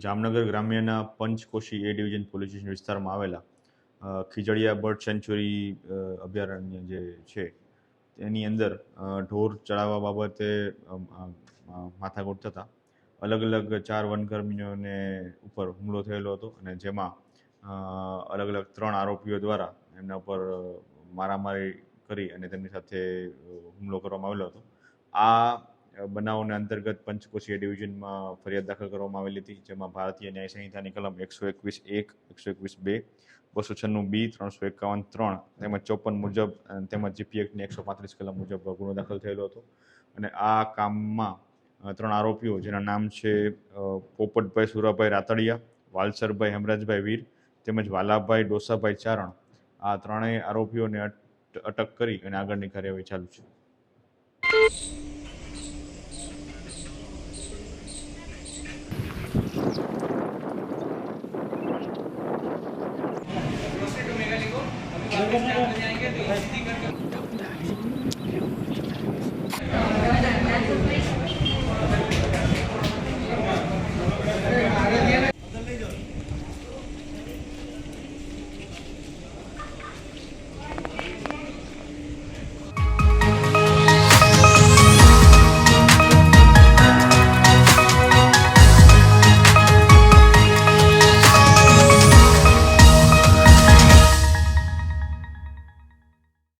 જામનગર ગ્રામ્યના Panchkoshi A division police station વિસ્તારમાં આવેલા ખીજડીયા બર્ડ સેન્ચ્યુરી અભયારણ્ય જે છે તેની અંદર ઢોર ચડાવવા બાબતે માથાકૂટ થતાં અલગ અલગ 4 વનકર્મીઓને ઉપર હુમલો થયેલો હતો અને જેમાં અલગ અલગ 3 આરોપીઓ દ્વારા એમના ઉપર મારામારી કરી અને તેમની સાથે હુમલો કરવામાં આવેલો હતો. આ બનાવને અંતર્ગત પંચકોશી ડિવિઝનમાં ફરિયાદ દાખલ કરવામાં આવેલી હતી, જેમાં ભારતીય ન્યાય સંહિતાની કલમ 121(1), 121(2), 296(b), 351(3) તેમજ 54 મુજબ તેમજ જીપી એક્ટની 135 કલમ મુજબ ગુનો દાખલ થયેલો હતો. અને આ કામમાં 3 આરોપીઓ જેના નામ છે પોપટભાઈ સુરાભાઈ રાતડિયા, વાલસરભાઈ હેમરાજભાઈ વીર તેમજ વાલાભાઈ ડોસાભાઈ ચારણ, આ ત્રણેય આરોપીઓને અટક કરી અને આગળની કાર્યવાહી ચાલુ છે.